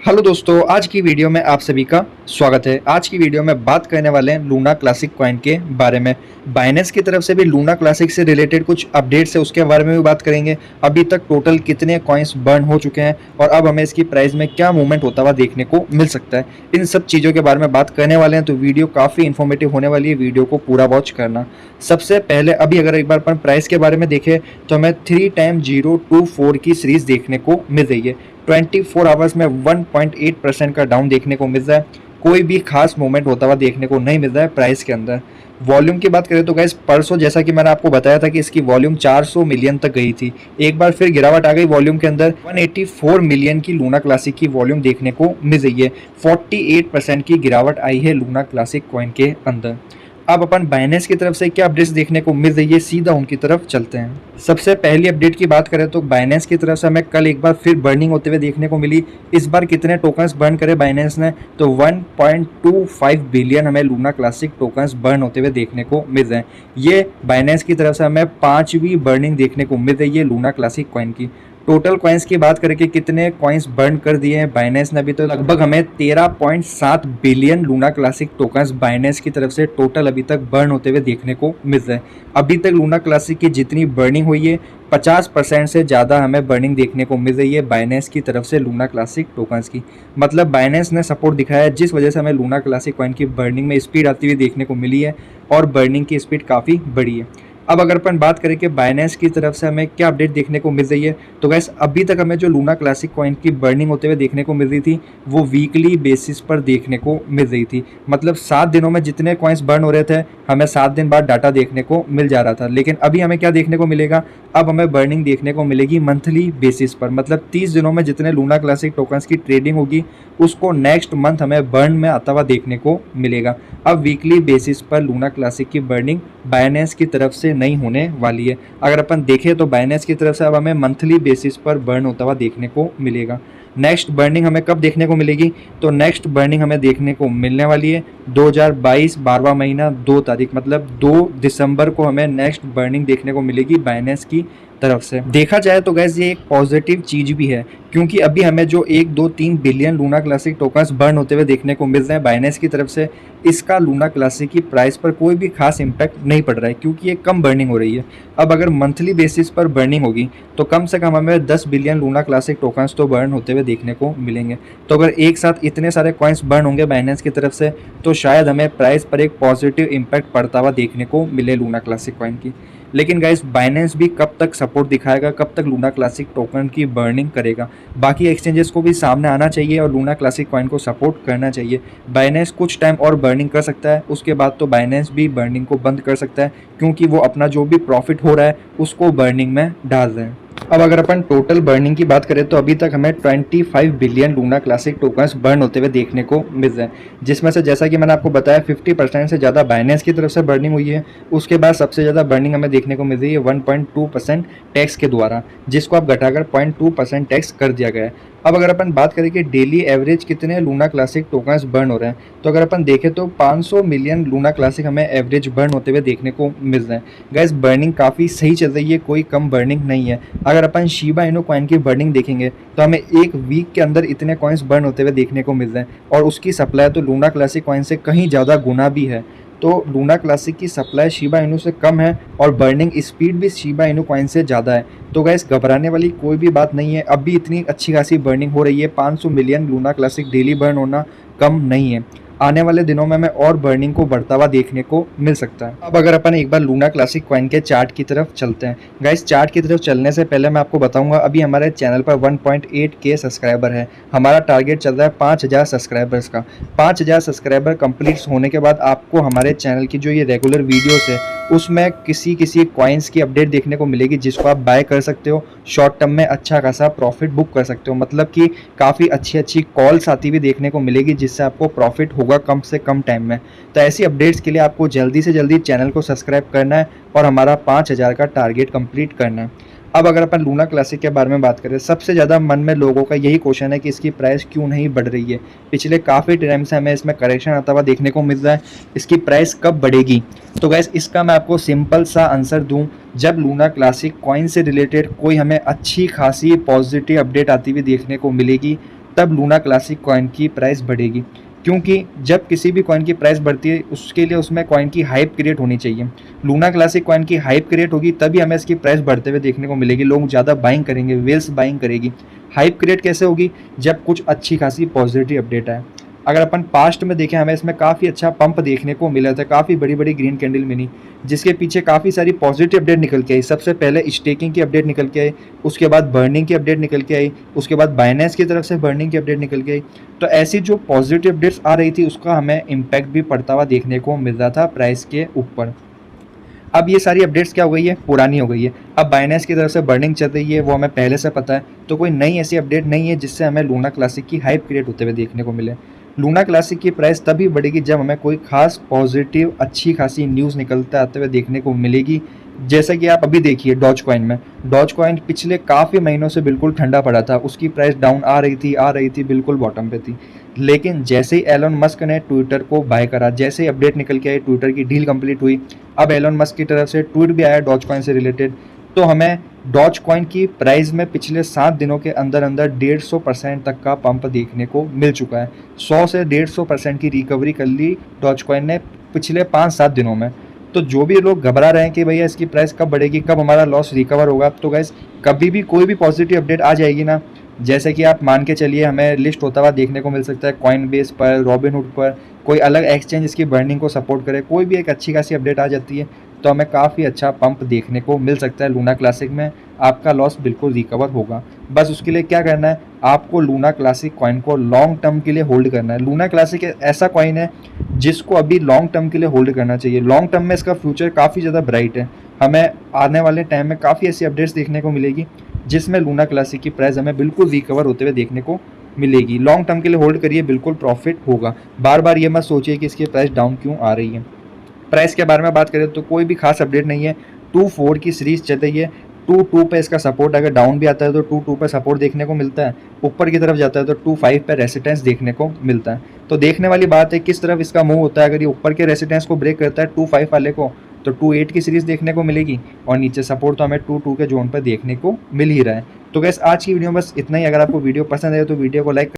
Hello दोस्तों, आज की वीडियो में आप सभी का स्वागत है। आज की वीडियो में बात करने वाले हैं लूना क्लासिक कॉइन के बारे में। बाइनेंस की तरफ से भी लूना क्लासिक से रिलेटेड कुछ अपडेट्स है, उसके बारे में भी बात करेंगे। अभी तक टोटल कितने कॉइन्स बर्न हो चुके हैं और अब हमें इसकी प्राइस में क्या मूवमेंट होता हुआ देखने को मिल सकता है, इन सब चीज़ों के बारे में बात करने वाले हैं। तो वीडियो काफ़ी इन्फॉर्मेटिव होने वाली है, वीडियो को पूरा वॉच करना। सबसे पहले अभी अगर एक बार अपन प्राइस के बारे में देखें तो हमें 3 टाइम 024 की सीरीज देखने को मिल रही है। 24 आवर्स में 1.8% का डाउन देखने को मिल रहा है। कोई भी खास मूवमेंट होता हुआ देखने को नहीं मिल रहा है प्राइस के अंदर। वॉल्यूम की बात करें तो गाइस परसों जैसा कि मैंने आपको बताया था कि इसकी वॉल्यूम 400 मिलियन तक गई थी। एक बार फिर गिरावट आ गई वॉल्यूम के अंदर। 184 मिलियन की लूना क्लासिक की वॉल्यूम देखने को मिल रही है। 48% की गिरावट आई है लूना क्लासिक कॉइन के अंदर। अब अपन बाइनेंस की तरफ से क्या अपडेट्स देखने को मिल रही है, सीधा उनकी तरफ चलते हैं। सबसे पहली अपडेट की बात करें तो बाइनेंस की तरफ से हमें कल एक बार फिर बर्निंग होते हुए देखने को मिली। इस बार कितने टोकन्स बर्न करे बाइनेंस ने, तो 1.25 बिलियन हमें लूना क्लासिक टोकन्स बर्न होते हुए देखने को मिल रहे हैं। ये बाइनेंस की तरफ से हमें 5वीं बर्निंग देखने को मिल रही है लूना क्लासिक कॉइन की। टोटल कॉइन्स की बात करें कि कितने कॉइन्स बर्न कर दिए हैं बाइनेंस ने, अभी तो लगभग हमें 13.7 billion Luna classic tokens Binance की तरफ से टोटल अभी तक बर्न होते हुए देखने को मिल रहे हैं। अभी तक लूना क्लासिक की जितनी बर्निंग हुई है 50% से ज़्यादा हमें बर्निंग देखने को मिल रही है बाइनेंस की तरफ से लूना क्लासिक टोकन्स की। मतलब बाइनेंस ने सपोर्ट दिखाया है, जिस वजह से हमें लूना क्लासिक कॉइन की बर्निंग में स्पीड आती हुई देखने को मिली है और बर्निंग की स्पीड काफ़ी बड़ी है। अब अगर अपन बात करें कि बाइनेंस की तरफ से हमें क्या अपडेट देखने को मिल रही है, तो गैस अभी तक हमें जो लूना क्लासिक कॉइन की बर्निंग होते हुए देखने को मिल रही थी वो वीकली बेसिस पर देखने को मिल रही थी। मतलब 7 दिनों में जितने कॉइन्स बर्न हो रहे थे हमें 7 दिन बाद डाटा देखने को मिल जा रहा था। लेकिन अभी हमें क्या देखने को मिलेगा, अब हमें बर्निंग देखने को मिलेगी मंथली बेसिस पर। मतलब 30 दिनों में जितने लूना क्लासिक टोकन्स की ट्रेडिंग होगी उसको नेक्स्ट मंथ हमें बर्न में आता हुआ देखने को मिलेगा। अब वीकली बेसिस पर लूना क्लासिक की बर्निंग बाइनेंस की तरफ से नहीं होने वाली है। अगर अपन देखें तो बाइनेंस की तरफ से अब हमें मंथली बेसिस पर बर्न होता हुआ देखने को मिलेगा। नेक्स्ट बर्निंग हमें कब देखने को मिलेगी, तो नेक्स्ट बर्निंग हमें देखने को मिलने वाली है 2022 12वां महीना 2 तारीख, मतलब 2 दिसंबर को हमें नेक्स्ट बर्निंग देखने को मिलेगी बाइनेंस की तरफ से। देखा जाए तो गैस ये एक पॉजिटिव चीज़ भी है, क्योंकि अभी हमें जो 1 2 3 billion Luna classic tokens burn होते हुए देखने को मिल रहे हैं बाइनेंस की तरफ से, इसका लूना क्लासिक की प्राइस पर कोई भी खास इम्पैक्ट नहीं पड़ रहा है, क्योंकि ये कम बर्निंग हो रही है। अब अगर मंथली बेसिस पर बर्निंग होगी तो कम से कम हमें 10 बिलियन लूना क्लासिक टोकन्स तो बर्न होते हुए देखने को मिलेंगे। तो अगर एक साथ इतने सारे कॉइन्स बर्न होंगे बाइनेंस की तरफ से तो शायद हमें प्राइस पर एक पॉजिटिव इम्पैक्ट पड़ता हुआ देखने को मिले लूना क्लासिक कॉइन की। लेकिन गाइस बाइनेंस भी कब तक सपोर्ट दिखाएगा, कब तक लूना क्लासिक टोकन की बर्निंग करेगा। बाकी एक्सचेंजेस को भी सामने आना चाहिए और लूना क्लासिक कॉइन को सपोर्ट करना चाहिए। बाइनेंस कुछ टाइम और बर्निंग कर सकता है, उसके बाद तो बाइनेंस भी बर्निंग को बंद कर सकता है, क्योंकि वो अपना जो भी प्रॉफिट हो रहा है उसको बर्निंग में डाल रहे हैं। अब अगर अपन टोटल बर्निंग की बात करें तो अभी तक हमें 25 billion Luna classic tokens burn होते हुए देखने को मिल रहे हैं, जिसमें से जैसा कि मैंने आपको बताया 50% से ज़्यादा बाइनेंस की तरफ से बर्निंग हुई है। उसके बाद सबसे ज़्यादा बर्निंग हमें देखने को मिल रही है 1.2% टैक्स के द्वारा, जिसको अब घटाकर 0.2% टैक्स कर दिया गया है। अब अगर अपन बात करें कि डेली एवरेज कितने लूना क्लासिक टोकन्स बर्न हो रहे हैं, तो अगर अपन देखें तो 500 मिलियन लूना क्लासिक हमें एवरेज बर्न होते हुए देखने को मिल रहे हैं। गैस बर्निंग काफ़ी सही चल रही है, कोई कम बर्निंग नहीं है। अगर अपन शिबा इनु कॉइन की बर्निंग देखेंगे तो हमें एक वीक के अंदर इतने कॉइन्स बर्न होते हुए देखने को मिल रहे हैं, और उसकी सप्लाई तो लूना क्लासिक कॉइन से कहीं ज़्यादा गुना भी है। तो लूना क्लासिक की सप्लाई शिबा इनु से कम है और बर्निंग स्पीड भी शिबा इनु कॉइन से ज़्यादा है। तो गैस घबराने वाली कोई भी बात नहीं है, अभी इतनी अच्छी खासी बर्निंग हो रही है। 500 million Luna classic daily burn होना कम नहीं है। आने वाले दिनों में हमें और बर्निंग को बढ़ता हुआ देखने को मिल सकता है। अब अगर अपन एक बार लूना क्लासिक कॉइन के चार्ट की तरफ चलते हैं। गाइस चार्ट की तरफ चलने से पहले मैं आपको बताऊंगा अभी हमारे चैनल पर 1.8K सब्सक्राइबर है। हमारा टारगेट चल रहा है 5000 सब्सक्राइबर्स का। 5000 सब्सक्राइबर कंप्लीट होने के बाद आपको हमारे चैनल की जो ये रेगुलर वीडियोस है उसमें किसी कॉइन्स की अपडेट देखने को मिलेगी, जिसको आप बाय कर सकते हो, शॉर्ट टर्म में अच्छा खासा प्रॉफिट बुक कर सकते हो। मतलब कि काफ़ी अच्छी कॉल्स आती हुई देखने को मिलेगी, जिससे आपको प्रॉफिट होगा कम से कम टाइम में। तो ऐसी अपडेट्स के लिए आपको जल्दी से जल्दी चैनल को सब्सक्राइब करना है और हमारा 5000 का टारगेट कंप्लीट करना है। अब अगर अपन लूना क्लासिक के बारे में बात करें, सबसे ज़्यादा मन में लोगों का यही क्वेश्चन है कि इसकी प्राइस क्यों नहीं बढ़ रही है। पिछले काफ़ी टाइम से हमें इसमें करेक्शन आता हुआ देखने को मिल रहा है, इसकी प्राइस कब बढ़ेगी। तो गैस इसका मैं आपको सिंपल सा आंसर दूं, जब लूना क्लासिक कॉइन से रिलेटेड कोई हमें अच्छी खासी पॉजिटिव अपडेट आती हुई देखने को मिलेगी तब लूना क्लासिक कॉइन की प्राइस बढ़ेगी, क्योंकि जब किसी भी कॉइन की प्राइस बढ़ती है उसके लिए उसमें कॉइन की हाइप क्रिएट होनी चाहिए। लूना क्लासिक कॉइन की हाइप क्रिएट होगी तभी हमें इसकी प्राइस बढ़ते हुए देखने को मिलेगी, लोग ज़्यादा बाइंग करेंगे, वेल्स बाइंग करेगी। हाइप क्रिएट कैसे होगी? जब कुछ अच्छी खासी पॉजिटिव अपडेट आए। अगर अपन पास्ट में देखें, हमें इसमें काफ़ी अच्छा पंप देखने को मिला था, काफ़ी बड़ी बड़ी ग्रीन कैंडल मिली, जिसके पीछे काफ़ी सारी पॉजिटिव अपडेट निकल के आई। सबसे पहले स्टेकिंग की अपडेट निकल के आई, उसके बाद बर्निंग की अपडेट निकल के आई, उसके बाद बाइनेंस की तरफ से बर्निंग की अपडेट निकल के आई। तो ऐसी जो पॉजिटिव अपडेट्स आ रही थी उसका हमें इम्पैक्ट भी पड़ता हुआ देखने को मिल रहा था प्राइस के ऊपर। अब ये सारी अपडेट्स क्या हो गई है? पुरानी हो गई है। अब बाइनेंस की तरफ से बर्निंग चल रही है, वो हमें पहले से पता है, तो कोई नई ऐसी अपडेट नहीं है जिससे हमें लूना क्लासिक की हाइप क्रिएट होते हुए देखने को मिले। लूना क्लासिक की प्राइस तभी बढ़ेगी जब हमें कोई खास पॉजिटिव अच्छी खासी न्यूज़ निकलते आते हुए देखने को मिलेगी। जैसा कि आप अभी देखिए डॉज कॉइन में, डॉज कॉइन पिछले काफ़ी महीनों से बिल्कुल ठंडा पड़ा था, उसकी प्राइस डाउन आ रही थी, बिल्कुल बॉटम पे थी। लेकिन जैसे ही एलन मस्क ने ट्विटर को बाय करा, जैसे ही अपडेट निकल के आई, ट्विटर की डील कंप्लीट हुई, अब एलन मस्क की तरफ से ट्वीट भी आया डॉज कॉइन से रिलेटेड, तो हमें डॉज कॉइन की प्राइस में पिछले 7 दिनों के अंदर अंदर 150% तक का पंप देखने को मिल चुका है। 100 से 150% की रिकवरी कर ली डॉज कॉइन ने पिछले 5-7 दिनों में। तो जो भी लोग घबरा रहे हैं कि भैया इसकी प्राइस कब बढ़ेगी, कब हमारा लॉस रिकवर होगा, तो गाइस कभी भी कोई भी पॉजिटिव अपडेट आ जाएगी ना, जैसे कि आप मान के चलिए हमें लिस्ट होता हुआ देखने को मिल सकता है कॉइनबेस पर, रॉबिनहुड पर, कोई अलग एक्सचेंज इसकी बर्निंग को सपोर्ट करे, कोई भी एक अच्छी खासी अपडेट आ जाती है तो हमें काफ़ी अच्छा पंप देखने को मिल सकता है लूना क्लासिक में। आपका लॉस बिल्कुल रिकवर होगा। बस उसके लिए क्या करना है, आपको लूना क्लासिक कॉइन को लॉन्ग टर्म के लिए होल्ड करना है। लूना क्लासिक ऐसा कॉइन है जिसको अभी लॉन्ग टर्म के लिए होल्ड करना चाहिए। लॉन्ग टर्म में इसका फ्यूचर काफ़ी ज़्यादा ब्राइट है। हमें आने वाले टाइम में काफ़ी ऐसी अपडेट्स देखने को मिलेगी जिसमें लूना क्लासिक की प्राइस हमें बिल्कुल रिकवर होते हुए देखने को मिलेगी। लॉन्ग टर्म के लिए होल्ड करिए, बिल्कुल प्रॉफिट होगा। बार बार ये मत सोचिए कि इसकी प्राइस डाउन क्यों आ रही है। प्राइस के बारे में बात करें तो कोई भी खास अपडेट नहीं है। 2-4 की सीरीज चल रही है, 2-2 पे इसका सपोर्ट, अगर डाउन भी आता है तो 2-2 पे सपोर्ट देखने को मिलता है, ऊपर की तरफ जाता है तो 2-5 पे रेसिस्टेंस देखने को मिलता है। तो देखने वाली बात है किस तरफ इसका मूव होता है। अगर ये ऊपर के रेसिस्टेंस को ब्रेक करता है 2-5 वाले को, तो 2-8 की सीरीज देखने को मिलेगी, और नीचे सपोर्ट तो हमें 2-2 के जोन पर देखने को मिल ही रहा है। तो गैस आज की वीडियो में बस इतना ही। अगर आपको वीडियो पसंद आए तो वीडियो को लाइक